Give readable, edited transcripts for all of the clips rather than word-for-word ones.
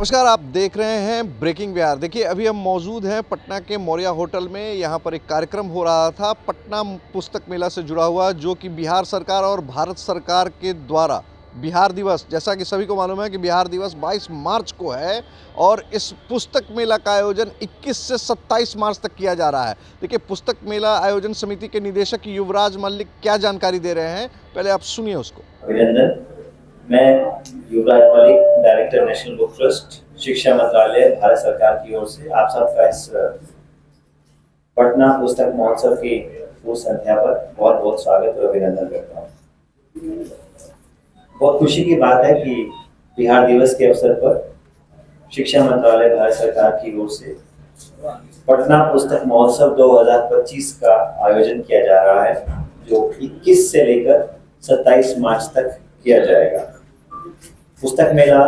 नमस्कार, आप देख रहे हैं ब्रेकिंग बिहार। देखिए, अभी हम मौजूद हैं पटना के मौर्या होटल में। यहाँ पर एक कार्यक्रम हो रहा था पटना पुस्तक मेला से जुड़ा हुआ, जो कि बिहार सरकार और भारत सरकार के द्वारा बिहार दिवस, जैसा कि सभी को मालूम है कि बिहार दिवस 22 मार्च को है और इस पुस्तक मेला का आयोजन 21 से 27 मार्च तक किया जा रहा है। देखिए, पुस्तक मेला आयोजन समिति के निदेशक युवराज मल्लिक क्या जानकारी दे रहे हैं, पहले आप सुनिए उसको। अभिनंदन। मैं Yuvraj Malik, director national book trust, शिक्षा मंत्रालय, भारत सरकार की ओर से आप सबका इस पटना पुस्तक महोत्सव की पूर्व संध्या पर बहुत बहुत स्वागत और अभिनंदन करता हूँ। बहुत खुशी की बात है कि बिहार दिवस के अवसर पर शिक्षा मंत्रालय, भारत सरकार की ओर से पटना पुस्तक महोत्सव 2025 का आयोजन किया जा रहा है, जो 21 से लेकर 27 मार्च तक किया जाएगा। पुस्तक मेला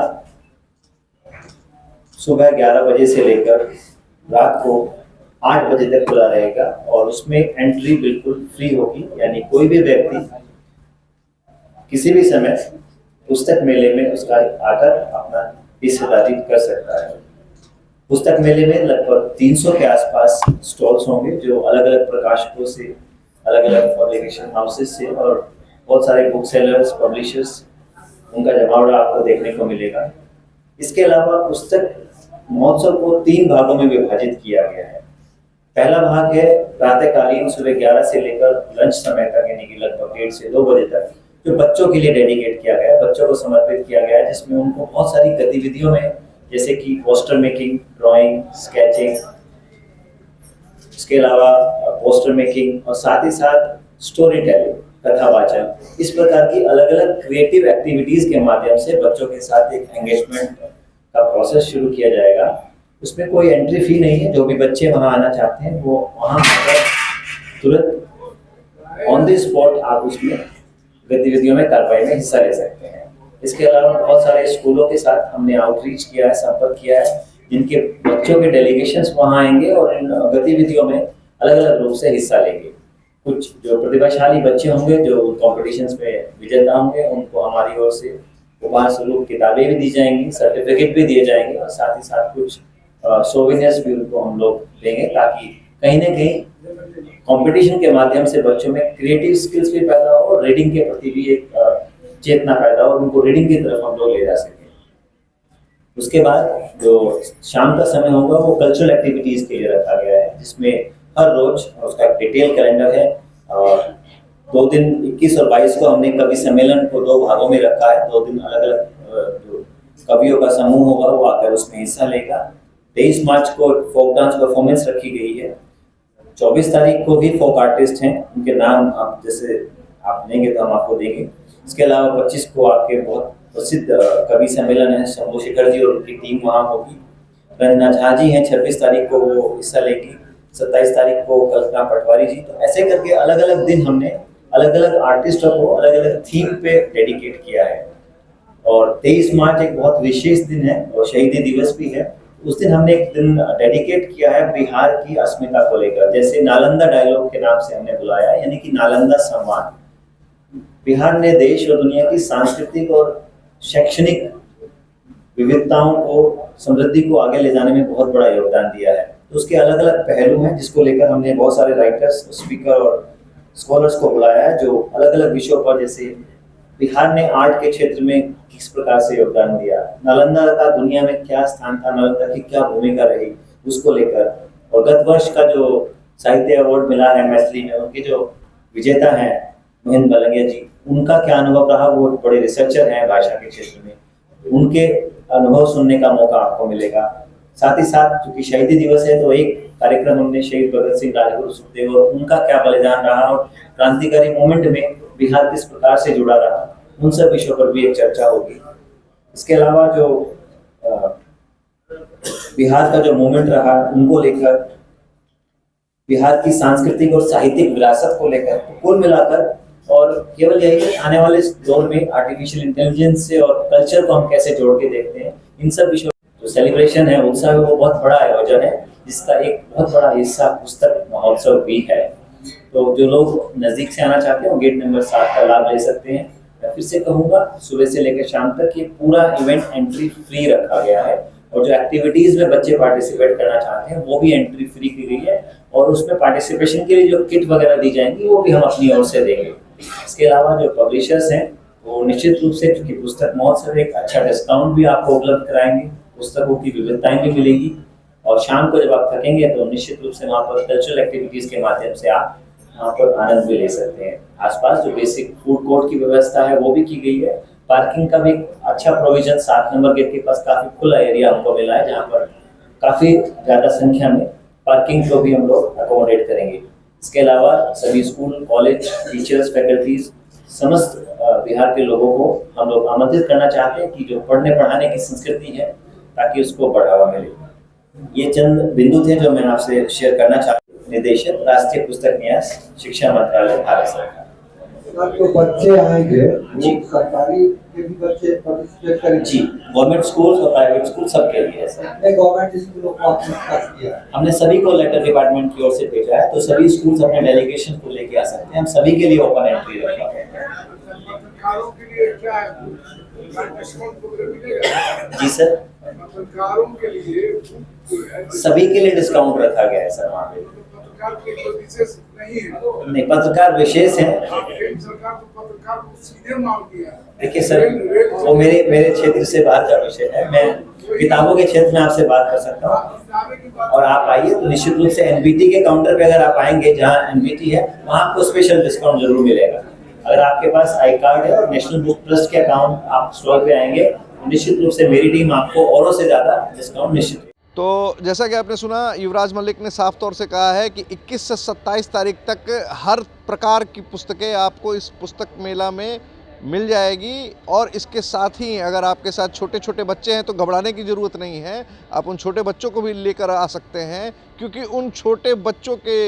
सुबह 11 बजे से लेकर रात को 8 बजे तक खुला रहेगा और उसमें एंट्री बिल्कुल फ्री होगी, यानी कोई भी व्यक्ति किसी भी समय पुस्तक मेले में उसका आकर अपना हिस्सेदारी कर सकता है। पुस्तक मेले में लगभग 300 के आसपास स्टॉल्स होंगे, जो अलग अलग प्रकाशकों से, अलग अलग पब्लिकेशन हाउसेज से और बहुत सारे बुक सेलर्स, पब्लिशर्स, उनका जमावड़ा आपको देखने को मिलेगा। इसके अलावा पुस्तक महोत्सव को 3 भागों में विभाजित किया गया है। पहला भाग है प्रातःकालीन सुबह 11 से लेकर लंच समय तक, यानी कि लगभग 1:30 से 2 बजे तक, जो बच्चों के लिए डेडिकेट किया गया है, बच्चों को समर्पित किया गया है, जिसमें उनको बहुत सारी गतिविधियों में, जैसे कि पोस्टर मेकिंग, ड्राइंग, स्केचिंग, इसके अलावा पोस्टर मेकिंग और साथ ही साथ स्टोरी टेलिंग, कथा वाचन, इस प्रकार की अलग अलग क्रिएटिव एक्टिविटीज के माध्यम से बच्चों के साथ एक एंगेजमेंट का प्रोसेस शुरू किया जाएगा। उसमें कोई एंट्री फी नहीं है। जो भी बच्चे वहां आना चाहते हैं वो वहां तुरंत ऑन द स्पॉट आप उसमें गतिविधियों में, कार्रवाई में हिस्सा ले सकते हैं। इसके अलावा बहुत सारे स्कूलों के साथ हमने आउटरीच किया है, संपर्क किया है, जिनके बच्चों के डेलीगेशंस वहां आएंगे और इन गतिविधियों में अलग अलग रूप से हिस्सा लेंगे। कुछ जो प्रतिभाशाली बच्चे होंगे, जो कॉम्पिटिशन्स में विजेता होंगे, उनको हमारी ओर से उपहार स्वरूप किताबें भी दी जाएंगी, सर्टिफिकेट भी दिए जाएंगे और साथ ही साथ कुछ सोवेनियर्स भी उनको हम लोग देंगे, ताकि कहीं ना कहीं कंपटीशन के माध्यम से बच्चों में क्रिएटिव स्किल्स भी पैदा हो और रीडिंग के प्रति भी एक चेतना पैदा हो, उनको रीडिंग की तरफ हम लोग ले जा सकें। उसके बाद जो शाम का समय होगा वो कल्चरल एक्टिविटीज के लिए रखा गया है, जिसमें हर रोज उसका डिटेल कैलेंडर है। और 2 दिन 21 और 22 को हमने कवि सम्मेलन को 2 भागों में रखा है। 2 दिन अलग अलग जो कवियों का समूह होगा वो आकर उसमें हिस्सा लेगा। 23 मार्च को फोक डांस परफॉर्मेंस रखी गई है। 24 तारीख को भी फोक आर्टिस्ट हैं, उनके नाम आप जैसे आप लेंगे तो हम आपको देंगे। इसके अलावा 25 को आपके बहुत प्रसिद्ध कवि सम्मेलन है, शंभू शेखर जी और उनकी टीम वहाँ होगी। रंजना झा जी हैं, 26 तारीख को वो हिस्सा लेंगी। 27 तारीख को कल्पना पटवारी जी। तो ऐसे करके अलग अलग दिन हमने अलग अलग आर्टिस्टों को अलग अलग थीम पे डेडिकेट किया है। और 23 मार्च एक बहुत विशेष दिन है और शहीदी दिवस भी है। उस दिन हमने एक दिन डेडिकेट किया है बिहार की अस्मिता को लेकर, जैसे नालंदा डायलॉग के नाम से हमने बुलाया, यानी कि नालंदा संवाद। बिहार ने देश और दुनिया की सांस्कृतिक और शैक्षणिक विविधताओं को, समृद्धि को आगे ले जाने में बहुत बड़ा योगदान दिया है। तो उसके अलग अलग पहलू हैं, जिसको लेकर हमने बहुत सारे राइटर्स, स्पीकर और स्कॉलर्स को बुलाया है, जो अलग अलग विषयों पर, जैसे बिहार ने आर्ट के क्षेत्र में किस प्रकार से योगदान दिया, नालंदा का दुनिया में क्या स्थान था, नालंदा की क्या भूमिका रही, उसको लेकर। और गत वर्ष का जो साहित्य अवार्ड मिला है मैथिली में, उनके जो विजेता हैं महेंद्र बलंगिया जी, उनका क्या अनुभव रहा। वो बड़े रिसर्चर हैं भाषा के क्षेत्र में, उनके अनुभव सुनने का मौका आपको मिलेगा। साथ ही साथ चूंकि शहीदी दिवस है तो एक कार्यक्रम हमने शहीद भगत सिंह, राजगुरु सुखदेव और उनका क्या बलिदान रहा और क्रांतिकारी मूवमेंट में बिहार किस प्रकार से जुड़ा रहा, उन सब विषयों पर भी एक चर्चा होगी। इसके अलावा जो बिहार का जो मूवमेंट रहा, उनको लेकर, बिहार की सांस्कृतिक और साहित्यिक विरासत को लेकर, कुल मिलाकर, और केवल यही आने वाले दौर में आर्टिफिशियल इंटेलिजेंस से और कल्चर को हम कैसे जोड़ के देखते हैं, इन सब विषयों जो सेलिब्रेशन है, उत्सव है, वो बहुत बड़ा आयोजन है, जिसका एक बहुत बड़ा हिस्सा पुस्तक महोत्सव भी है। तो जो लोग नजदीक से आना चाहते हैं वो गेट नंबर 7 का लाभ ले सकते हैं। मैं फिर से कहूँगा, सुबह से लेकर शाम तक ये पूरा इवेंट एंट्री फ्री रखा गया है और जो एक्टिविटीज में बच्चे पार्टिसिपेट करना चाहते हैं वो भी एंट्री फ्री की गई है, और उसमें पार्टिसिपेशन के लिए जो किट वगैरह दी जाएंगी वो भी हम अपनी ओर से देंगे। इसके अलावा जो पब्लिशर्स हैं वो निश्चित रूप से, क्योंकि पुस्तक महोत्सव एक अच्छा डिस्काउंट भी आपको उपलब्ध कराएंगे, पुस्तकों की विविधताएं भी मिलेगी, और शाम को जब आप थकेंगे तो निश्चित रूप से वहाँ पर कल्चरल एक्टिविटीज के माध्यम से आप वहाँ पर आनंद भी ले सकते हैं। आसपास जो बेसिक फूड कोर्ट की व्यवस्था है वो भी की गई है। पार्किंग का भी अच्छा प्रोविजन 7 नंबर गेट के पास काफी खुला एरिया हमको मिला है, जहाँ पर काफी ज्यादा संख्या में पार्किंग को भी हम लोग अकोमोडेट करेंगे। इसके अलावा सभी स्कूल, कॉलेज, टीचर्स, फैकल्टीज, समस्त बिहार के लोगों को हम लोग आमंत्रित करना चाहते हैं कि जो पढ़ने पढ़ाने की संस्कृति है ताकि उसको बढ़ावा मिले। ये चंद बिंदु थे जो मैं आपसे शेयर करना चाहता हूँ। निदेशक, राष्ट्रीय पुस्तक न्यास, शिक्षा मंत्रालय, भारत सरकार। तो बच्चे आएंगे जी, सरकारी के भी बच्चे पार्टिसिपेट करेंगे? जी, गवर्नमेंट स्कूल और प्राइवेट स्कूल सबके लिए है सर। गवर्नमेंट स्कूलों को आपने खास किया? हमने सभी को लेटर डिपार्टमेंट की ओर से भेजा है, तो सभी स्कूल्स अपने डेलीगेशन को लेके आ सकते हैं। हम सभी के लिए ओपन एंट्री रखा है। पत्रकारों के लिए क्या है, डिस्काउंट मिलेगा? जी सर, पत्रकारों के लिए सभी के लिए डिस्काउंट रखा गया है सर वहाँ पे। पत्रकार के लिए विशेष नहीं है? नहीं, पत्रकार विशेष हैं। केंद्र सरकार तो पत्रकार को सीधे मार दिया है। देखिए सर, वो मेरे क्षेत्र से बाहर का विषय है। मैं किताबों के क्षेत्र में आपसे बात कर सकता हूँ, और आप आइए तो निश्चित रूप से एनबीटी के काउंटर पे अगर आप आएंगे, जहाँ एनबीटी है वहाँ आपको स्पेशल डिस्काउंट जरूर मिलेगा। अगर आपके पास आई कार्ड है और नेशनल बुक ट्रस्ट के अकाउंट आप स्टॉल पे आएंगे, निश्चित रूप से मेरी टीम आपको औरों से ज़्यादा डिस्काउंट निश्चित। तो जैसा कि आपने सुना, युवराज मलिक ने साफ तौर से कहा है कि 21 से 27 तारीख तक हर प्रकार की पुस्तकें आपको इस पुस्तक मेला में मिल जाएगी। और इसके साथ ही अगर आपके साथ छोटे छोटे बच्चे हैं तो घबराने की ज़रूरत नहीं है, आप उन छोटे बच्चों को भी लेकर आ सकते हैं, क्योंकि उन छोटे बच्चों के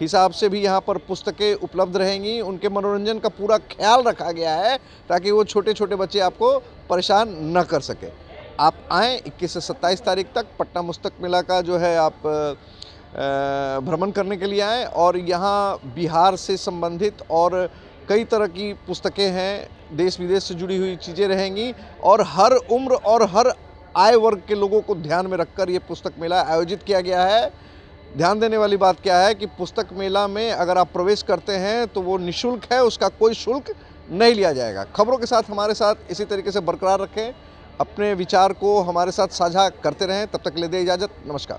हिसाब से भी यहाँ पर पुस्तकें उपलब्ध रहेंगी। उनके मनोरंजन का पूरा ख्याल रखा गया है ताकि वो छोटे छोटे बच्चे आपको परेशान न कर सके। आप आएँ 21 से 27 तारीख तक पटना पुस्तक मेला का जो है आप भ्रमण करने के लिए आएँ, और यहाँ बिहार से संबंधित और कई तरह की पुस्तकें हैं, देश विदेश से जुड़ी हुई चीज़ें रहेंगी, और हर उम्र और हर आय वर्ग के लोगों को ध्यान में रखकर ये पुस्तक मेला आयोजित किया गया है। ध्यान देने वाली बात क्या है कि पुस्तक मेला में अगर आप प्रवेश करते हैं तो वो निःशुल्क है, उसका कोई शुल्क नहीं लिया जाएगा। खबरों के साथ हमारे साथ इसी तरीके से बरकरार रखें, अपने विचार को हमारे साथ साझा करते रहें। तब तक ले दे इजाज़त, नमस्कार।